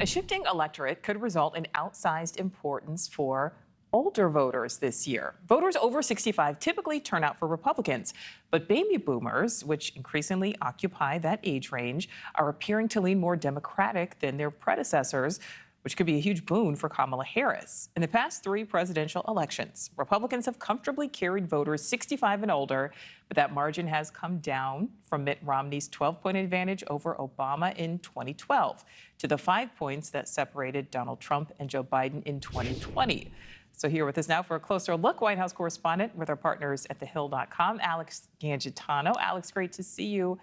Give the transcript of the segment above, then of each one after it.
A shifting electorate could result in outsized importance for older voters this year. Voters over 65 typically turn out for Republicans, but baby boomers, which increasingly occupy that age range, are appearing to lean more Democratic than their predecessors, which could be a huge boon for Kamala Harris. In the past three presidential elections, Republicans have comfortably carried voters 65 and older, but that margin has come down from Mitt Romney's 12-point advantage over Obama in 2012 to the 5 points that separated Donald Trump and Joe Biden in 2020. So here with us now for a closer look, White House correspondent with our partners at thehill.com, Alex Gangitano. Alex, great to see you.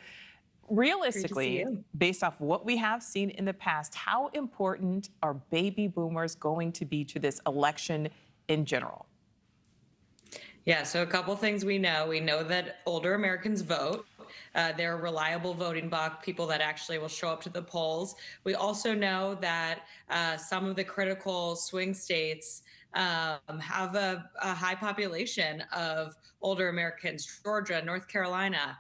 Realistically, based off what we have seen in the past, how important are baby boomers going to be to this election in general? Yeah, so a couple things we know. We know that older Americans vote. They're a reliable voting bloc, people that actually will show up to the polls. We also know that some of the critical swing states have a high population of older Americans. Georgia, North Carolina,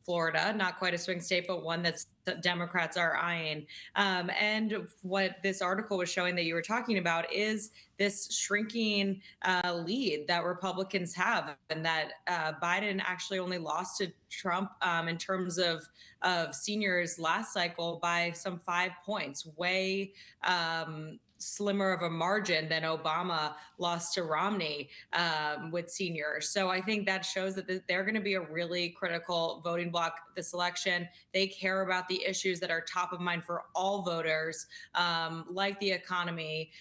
Florida, not quite a swing state, but one that Democrats are eyeing. And what this article was showing that you were talking about is this shrinking lead that Republicans have, and that Biden actually only lost to Trump in terms of seniors last cycle by some 5 points, way slimmer of a margin than Obama lost to Romney with seniors. So I think that shows that they're going to be a really critical voting bloc this election. They care about the issues that are top of mind for all voters, like the economy,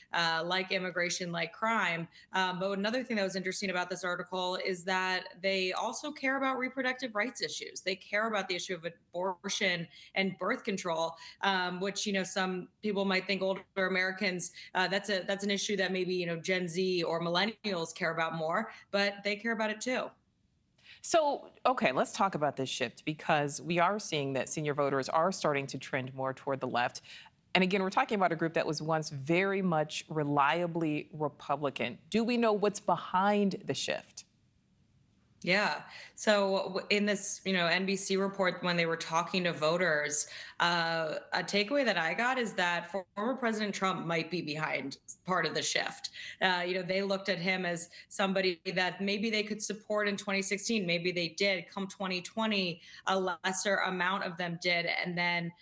like immigration, like crime. But another thing that was interesting about this article is that they also care about reproductive rights issues. They care about the issue of abortion and birth control, which, some people might think older Americans, that's an issue that maybe, Gen Z or millennials care about more, but they care about it too. So, okay, let's talk about this shift because we are seeing that senior voters are starting to trend more toward the left. And again, we're talking about a group that was once very much reliably Republican. Do we know what's behind the shift? Yeah. So in this, NBC report, when they were talking to voters, a takeaway that I got is that former President Trump might be behind part of the shift. They looked at him as somebody that maybe they could support in 2016. Maybe they did. Come 2020, a lesser amount of them did. And then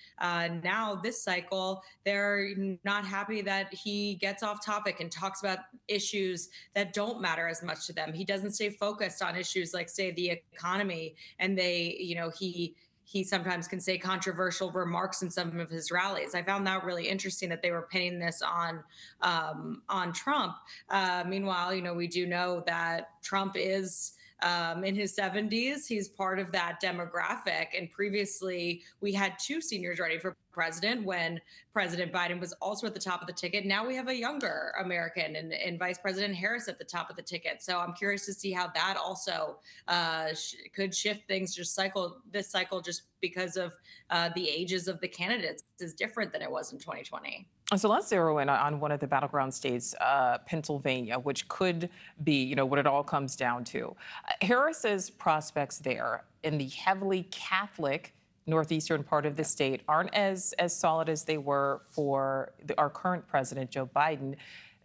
now this cycle, they're not happy that he gets off topic and talks about issues that don't matter as much to them. He doesn't stay focused on issues like, say, the economy, and he sometimes can say controversial remarks in some of his rallies. I found that really interesting that they were pinning this on Trump. Meanwhile, we do know that Trump is in his 70s. He's part of that demographic. And previously, we had two seniors running for president when President Biden was also at the top of the ticket. Now we have a younger American and Vice President Harris at the top of the ticket. So I'm curious to see how that also could shift things this cycle just because of the ages of the candidates is different than it was in 2020. So let's zero in on one of the battleground states, Pennsylvania, which could be, what it all comes down to. Harris's prospects there in the heavily Catholic northeastern part of the state aren't as solid as they were for our current president, Joe Biden.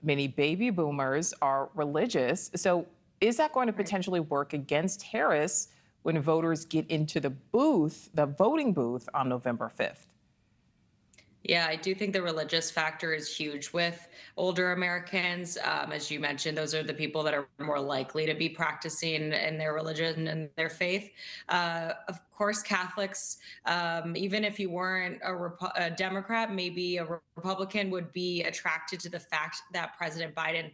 Many baby boomers are religious. So is that going to potentially work against Harris when voters get into the voting booth on November 5th? Yeah, I do think the religious factor is huge with older Americans. As you mentioned, those are the people that are more likely to be practicing in their religion and their faith. Of course, Catholics, even if you weren't a Democrat, maybe a Republican would be attracted to the fact that President Biden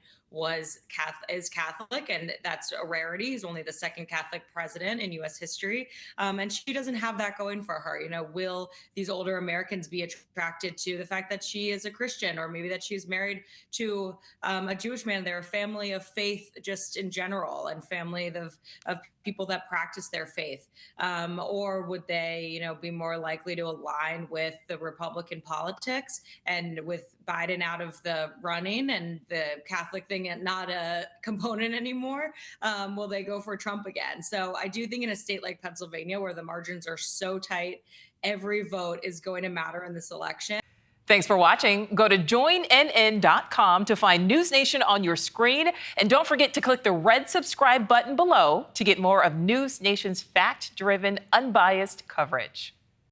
is Catholic, and that's a rarity. He's only the second Catholic president in U.S. history, and she doesn't have that going for her. Will these older Americans be attracted to the fact that she is a Christian, or maybe that she's married to a Jewish man? They're a family of faith, just in general, and family of people that practice their faith, or would they, be more likely to align with the Republican politics, and with Biden out of the running and the Catholic thing not a component anymore, will they go for Trump again? So I do think in a state like Pennsylvania, where the margins are so tight, every vote is going to matter in this election. Thanks for watching. Go to joinnn.com to find News Nation on your screen. And don't forget to click the red subscribe button below to get more of News Nation's fact-driven, unbiased coverage.